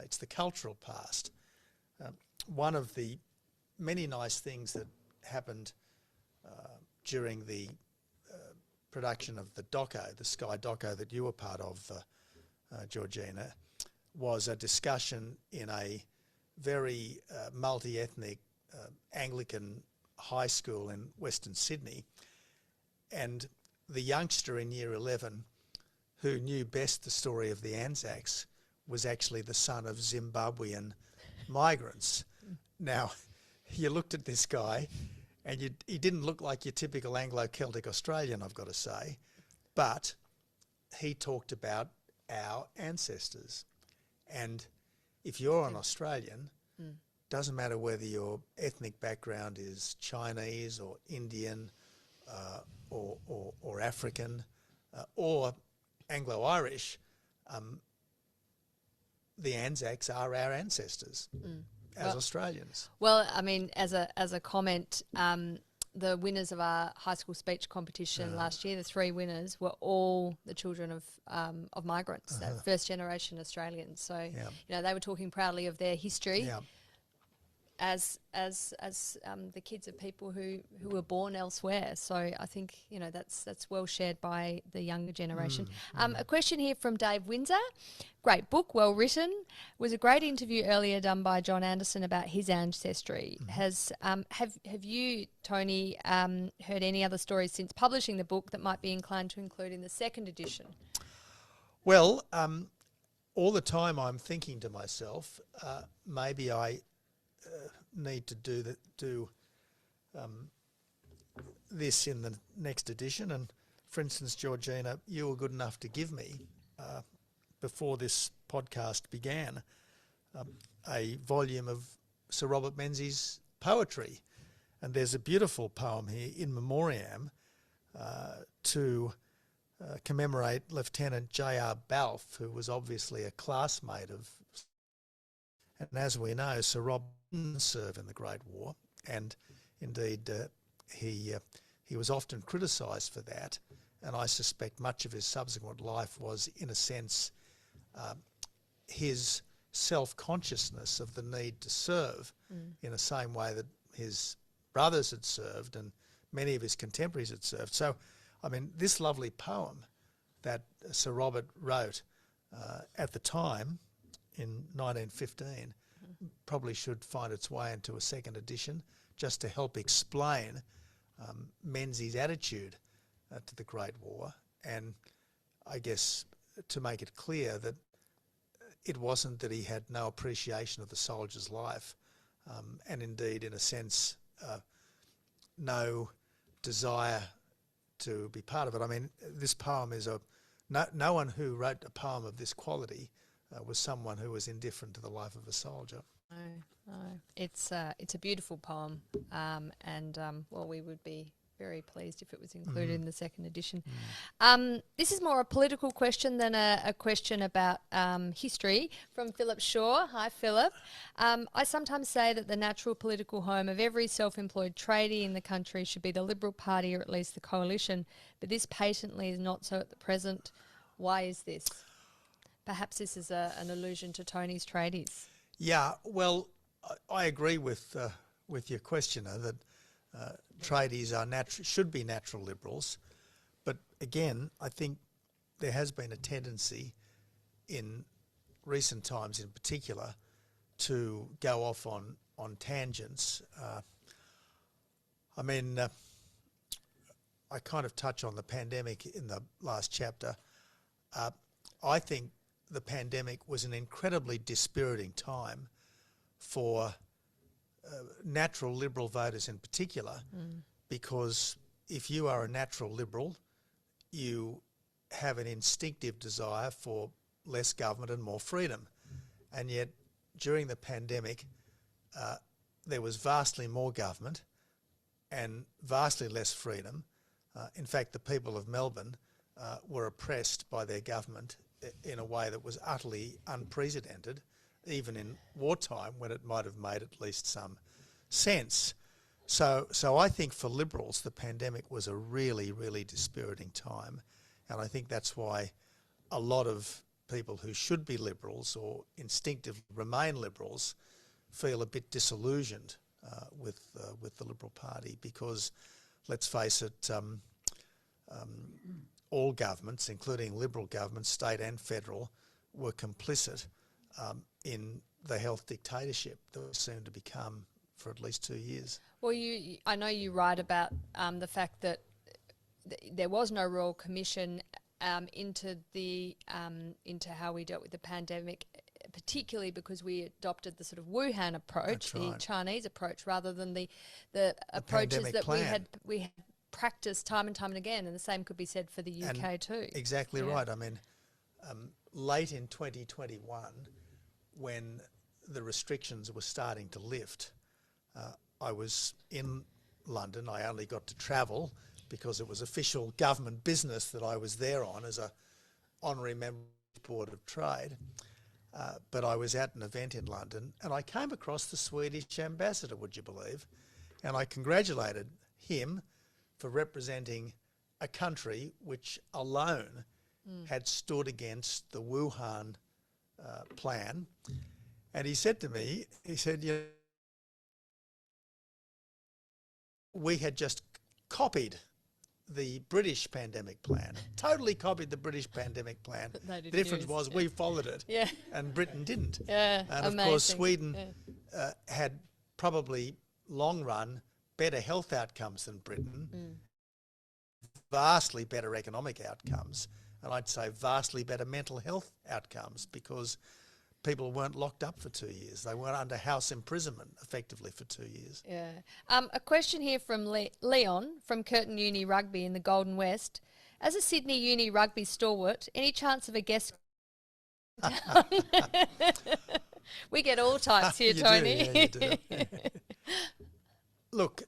[SPEAKER 2] it's the cultural past. One of the many nice things that happened during the production of the doco, the Sky doco that you were part of, Georgina, was a discussion in a very multi-ethnic Anglican high school in Western Sydney. And the youngster in year 11 who knew best the story of the Anzacs was actually the son of Zimbabwean migrants. Now, you looked at this guy and he didn't look like your typical Anglo-Celtic Australian, I've got to say, but he talked about our ancestors. And if you're an Australian, doesn't matter whether your ethnic background is Chinese or Indian or African or Anglo-Irish, the Anzacs are our ancestors as Australians.
[SPEAKER 1] Well, I mean, as a comment, the winners of our high school speech competition last year, the 3 winners, were all the children of migrants, that first generation Australians. So, you know, they were talking proudly of their history. As the kids of people who were born elsewhere. So I think, you know, that's well shared by the younger generation. A question here from Dave Windsor. Great book, well written. Was a great interview earlier done by John Anderson about his ancestry. Have you, Tony, heard any other stories since publishing the book that might be inclined to include in the second edition?
[SPEAKER 2] Well, all the time I'm thinking to myself, maybe I need to do this in the next edition. And for instance, Georgina, you were good enough to give me, before this podcast began, a volume of Sir Robert Menzies' poetry. And there's a beautiful poem here, In Memoriam, to commemorate Lieutenant J.R. Balfe, who was obviously a classmate of... And as we know, Sir Rob didn't serve in the Great War, and indeed he was often criticised for that, and I suspect much of his subsequent life was, in a sense, his self-consciousness of the need to serve in the same way that his brothers had served and many of his contemporaries had served. So, I mean, this lovely poem that Sir Robert wrote at the time, in 1915, probably should find its way into a second edition, just to help explain Menzies' attitude to the Great War, and I guess to make it clear that it wasn't that he had no appreciation of the soldier's life, and indeed, in a sense, no desire to be part of it. I mean, this poem is no one who wrote a poem of this quality was someone who was indifferent to the life of a soldier.
[SPEAKER 1] No. It's a beautiful poem, and well, we would be very pleased if it was included in the second edition. This is more a political question than a question about history, from Philip Shaw. Hi, Philip. I sometimes say that the natural political home of every self-employed tradie in the country should be the Liberal Party, or at least the Coalition, but this patently is not so at the present. Why is this? Perhaps this is an allusion to Tony's tradies.
[SPEAKER 2] Yeah, well, I agree with your questioner that tradies are should be natural liberals, but again, I think there has been a tendency in recent times, in particular, to go off on tangents. I mean, I kind of touch on the pandemic in the last chapter. I think the pandemic was an incredibly dispiriting time for natural Liberal voters in particular, because if you are a natural Liberal, you have an instinctive desire for less government and more freedom. And yet, during the pandemic, there was vastly more government and vastly less freedom. In fact, the people of Melbourne were oppressed by their government in a way that was utterly unprecedented, even in wartime, when it might have made at least some sense. So I think for Liberals, the pandemic was a really, really dispiriting time. And I think that's why a lot of people who should be Liberals or instinctively remain Liberals feel a bit disillusioned with the Liberal Party, because, let's face it, all governments, including Liberal governments, state and federal, were complicit in the health dictatorship that was soon to become for at least 2 years.
[SPEAKER 1] Well, I know you write about the fact that there was no Royal Commission into how we dealt with the pandemic, particularly because we adopted the sort of Wuhan approach, the Chinese approach, rather than the approaches that we had practiced time and time and again. And the same could be said for the UK too.
[SPEAKER 2] Exactly right. I mean, late in 2021, when the restrictions were starting to lift, I was in London. I only got to travel because it was official government business that I was there on as a honorary member of the Board of Trade. But I was at an event in London and I came across the Swedish ambassador, would you believe? And I congratulated him for representing a country which alone had stood against the Wuhan plan. And he said to me, he said, you know, we had just copied the British pandemic plan, totally copied the British pandemic plan. The difference was we followed it and Britain didn't. And of course Sweden had probably long run better health outcomes than Britain, vastly better economic outcomes, and I'd say vastly better mental health outcomes because people weren't locked up for 2 years. They weren't under house imprisonment effectively for 2 years.
[SPEAKER 1] Yeah. A question here from Leon from Curtin Uni Rugby in the Golden West. As a Sydney Uni Rugby stalwart, any chance of a guest? We get all types here, Tony.
[SPEAKER 2] You do. Look,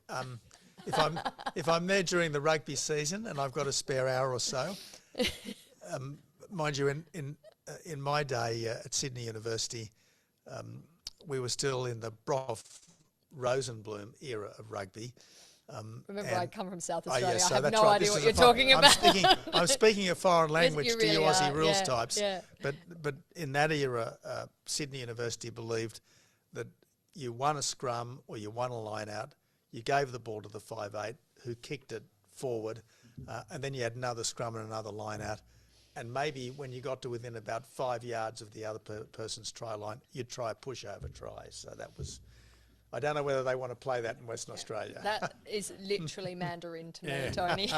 [SPEAKER 2] if I'm there during the rugby season and I've got a spare hour or so, mind you, in my day at Sydney University, we were still in the Brohoff-Rosenblum era of rugby.
[SPEAKER 1] Remember, I come from South Australia.
[SPEAKER 2] Yes, so
[SPEAKER 1] I have no idea what you're talking about.
[SPEAKER 2] I'm speaking a foreign language
[SPEAKER 1] you
[SPEAKER 2] to you
[SPEAKER 1] really
[SPEAKER 2] Aussie
[SPEAKER 1] are.
[SPEAKER 2] rules types.
[SPEAKER 1] Yeah.
[SPEAKER 2] But in that era, Sydney University believed that you won a scrum or you won a line out, you gave the ball to the 5'8", who kicked it forward, and then you had another scrum and another line out. And maybe when you got to within about 5 yards of the other person's try line, you'd try a pushover try. So that was, I don't know whether they want to play that in Western Australia.
[SPEAKER 1] That is literally Mandarin to me, Tony.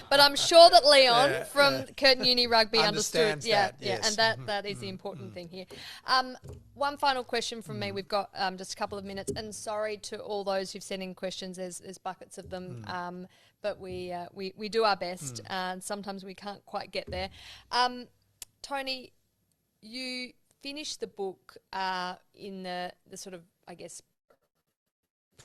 [SPEAKER 1] But I'm sure that Leon from Curtin Uni Rugby understood.
[SPEAKER 2] Yes.
[SPEAKER 1] And that is the important thing here. One final question from me. We've got just a couple of minutes. And sorry to all those who've sent in questions. There's buckets of them. But we do our best, and sometimes we can't quite get there. Tony, you finished the book in the sort of, I guess,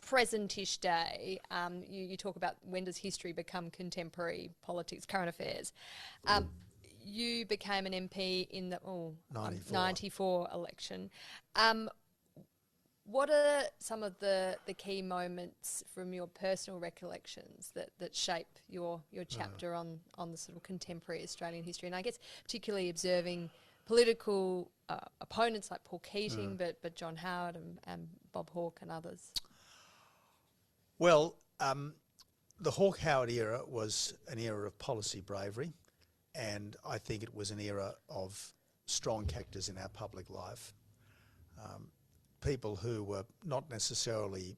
[SPEAKER 1] presentish day. You talk about when does history become contemporary politics, current affairs. You became an MP in the 94 election. What are some of the key moments from your personal recollections that shape your chapter on the sort of contemporary Australian history? And I guess particularly observing political opponents like Paul Keating, but John Howard and Bob Hawke and others.
[SPEAKER 2] Well, the Hawke-Howard era was an era of policy bravery, and I think it was an era of strong characters in our public life. People who were not necessarily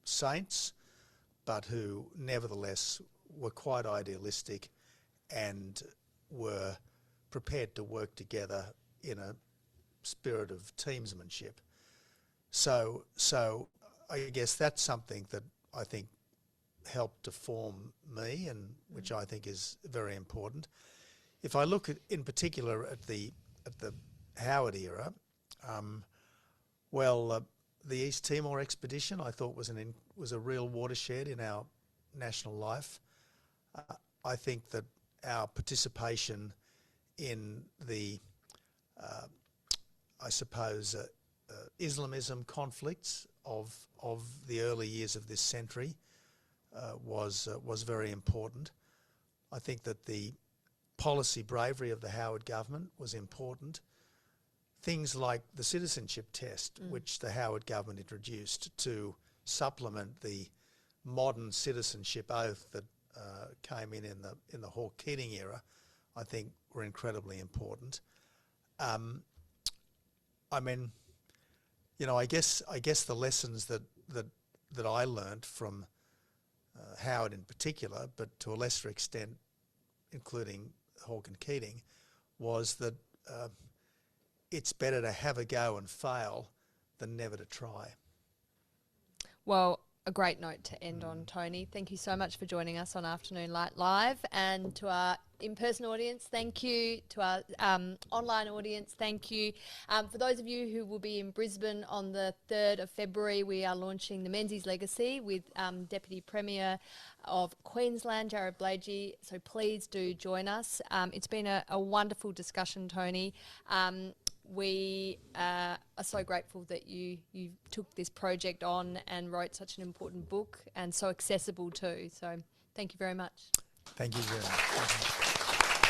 [SPEAKER 2] saints, but who nevertheless were quite idealistic and were prepared to work together in a spirit of teamsmanship. So I guess that's something that I think helped to form me, and which I think is very important. If I look at, in particular at the Howard era, the East Timor expedition I thought was a real watershed in our national life. I think that our participation in the, Islamism conflicts of the early years of this century was very important. I think that the policy bravery of the Howard government was important. Things like the citizenship test, which the Howard government introduced to supplement the modern citizenship oath that came in the Hawke-Keating era, I think were incredibly important. I mean, you know, I guess the lessons that I learnt from Howard in particular, but to a lesser extent, including Hawke and Keating, was that it's better to have a go and fail than never to try.
[SPEAKER 1] Well, a great note to end on, Tony. Thank you so much for joining us on Afternoon Light Live. And to our in-person audience, thank you. To our online audience, thank you. For those of you who will be in Brisbane on the 3rd of February, we are launching the Menzies Legacy with Deputy Premier of Queensland, Jared Blagey. So please do join us. It's been a wonderful discussion, Tony. We are so grateful that you took this project on and wrote such an important book, and so accessible too. So thank you very much.
[SPEAKER 2] Thank you very much.